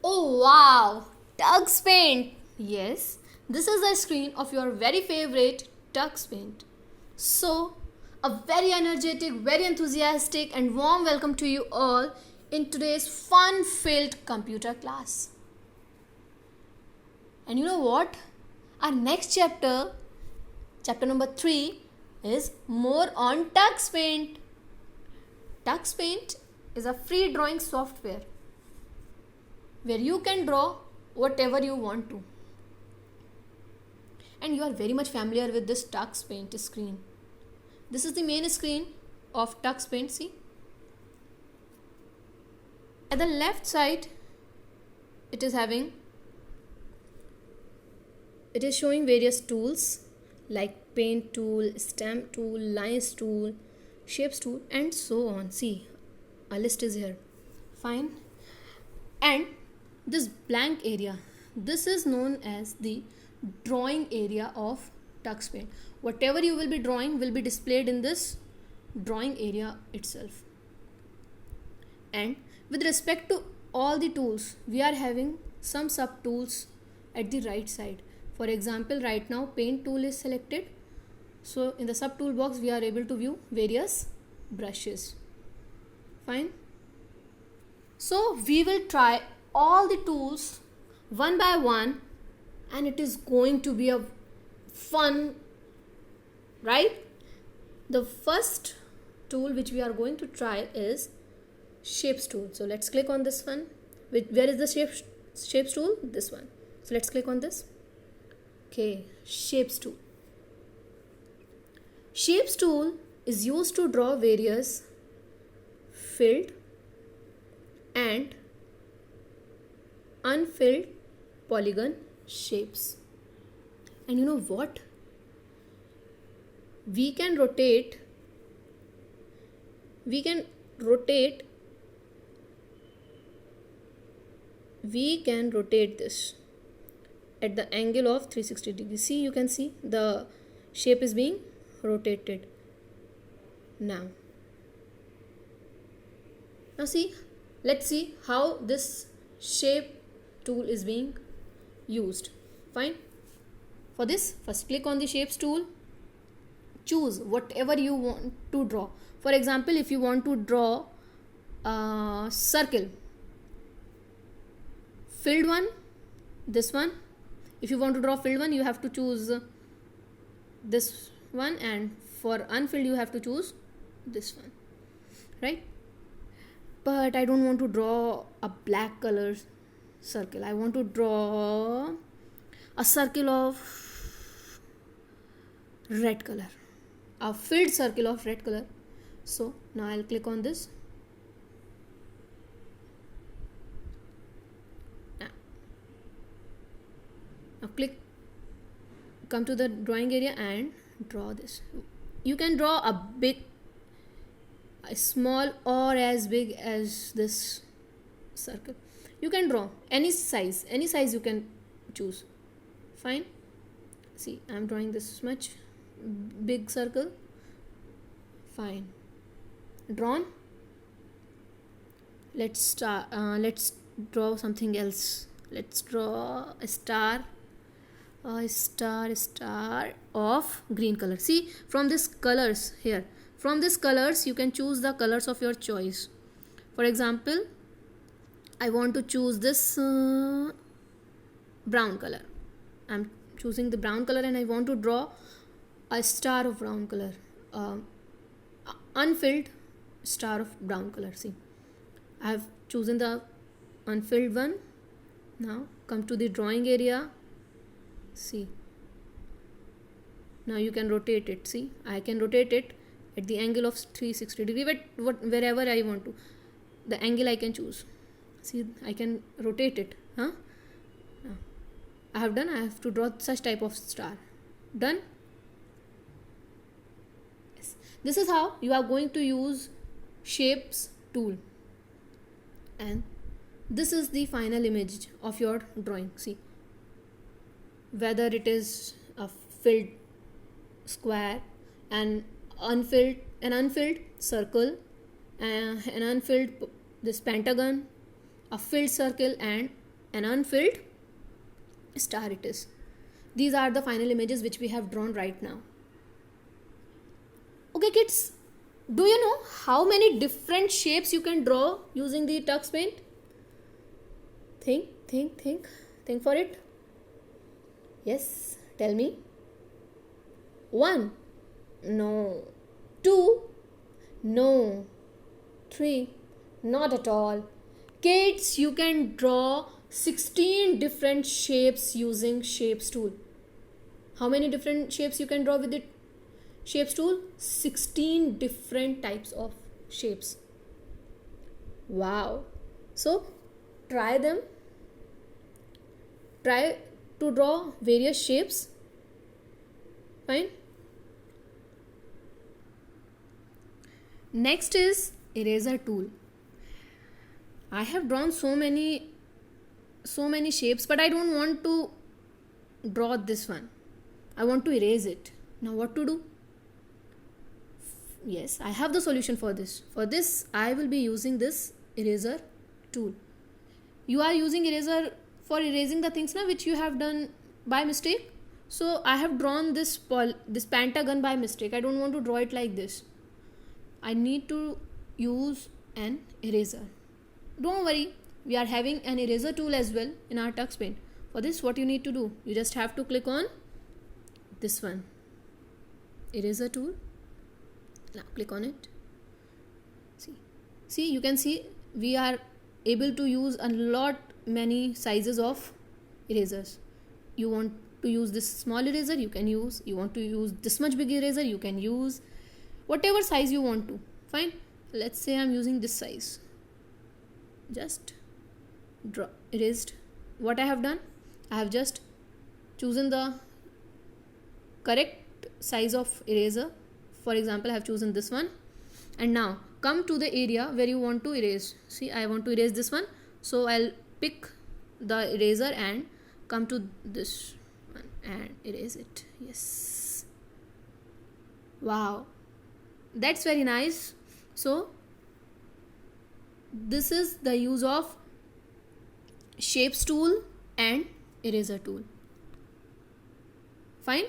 Oh wow, Tux Paint! Yes, this is the screen of your very favorite Tux Paint. So, a very energetic, very enthusiastic, and warm welcome to you all in today's fun filled computer class. And you know what? Our next chapter, chapter number 3, is more on Tux Paint. Tux Paint is a free drawing software where you can draw whatever you want to. And you are very much familiar with this Tux Paint screen. This is the main screen of Tux Paint. See, at the left side it is showing various tools like paint tool, stamp tool, lines tool, shapes tool, and so on. See, a list is here. Fine. And this blank area, this is known as the drawing area of Tux Paint. Whatever you will be drawing will be displayed in this drawing area itself. And with respect to all the tools, we are having some sub tools at the right side. For example, right now paint tool is selected. So in the sub tool box we are able to view various brushes. Fine. So we will try all the tools one by one, and it is going to be a fun, right? The first tool which we are going to try is shapes tool. So let's click on this one. Where is the shapes tool? This one. So let's click on this. Okay, shapes tool. Shapes tool is used to draw various filled and unfilled polygon shapes. And you know what? We can rotate this at the angle of 360 degrees. See, you can see the shape is being rotated now. Now see, let's see how this shape tool is being used. Fine. For this, first click on the shapes tool. Choose whatever you want to draw. For example, if you want to draw a circle, filled one, this one. If you want to draw filled one, you have to choose this one, and for unfilled you have to choose this one, right? But I don't want to draw a black color circle. I want to draw a circle of red color, a filled circle of red color. So now I'll click on this. Now come to the drawing area and draw this. You can draw a small or as big as this circle. You can draw any size you can choose. Fine. See, I'm drawing this much big circle. Fine. Drawn. Let's draw something else. Let's draw a star of green color. See, from this colors here, from these colors you can choose the colors of your choice. For example, I want to choose this brown color. I'm choosing the brown color and I want to draw a star of brown color, unfilled star of brown color. See, I have chosen the unfilled one. Now come to the drawing area. See, now you can rotate it. See, I can rotate it at the angle of 360 degree, wherever I want to. The angle I can choose. See, I can rotate it. Now, I have done. I have to draw such type of star. Done. Yes. This is how you are going to use shapes tool. And this is the final image of your drawing. See, whether it is a filled square, an unfilled circle, an unfilled this pentagon, a filled circle, and an unfilled star it is. These are the final images which we have drawn right now. Okay kids, do you know how many different shapes you can draw using the Tux Paint? Think for it. Yes, tell me. 1, no. 2, no. 3, not at all. Kids, you can draw 16 different shapes using Shapes tool. How many different shapes you can draw with the Shapes tool? 16 different types of shapes. Wow. So try them. Try to draw various shapes. Fine. Next is eraser tool. I have drawn so many shapes, but I don't want to draw this one. I want to erase it. Now what to do? Yes, I have the solution for this. For this, I will be using this eraser tool. You are using eraser for erasing the things now which you have done by mistake. So I have drawn this pentagon by mistake. I don't want to draw it like this. I need to use an eraser. Don't worry, we are having an eraser tool as well in our Tux Paint. For this, what you need to do, you just have to click on this one, eraser tool. Now click on it. See, you can see we are able to use a lot many sizes of erasers. You want to use this small eraser, you can use. You want to use this much big eraser, you can use. Whatever size you want to. Fine. Let's say I'm using this size. Just erased. What I have done, I have just chosen the correct size of eraser. For example, I have chosen this one. And now come to the area where you want to erase. See, I want to erase this one. So I'll pick the eraser and come to this one and erase it. Yes. Wow. That's very nice. So this is the use of Shapes tool and eraser tool. Fine.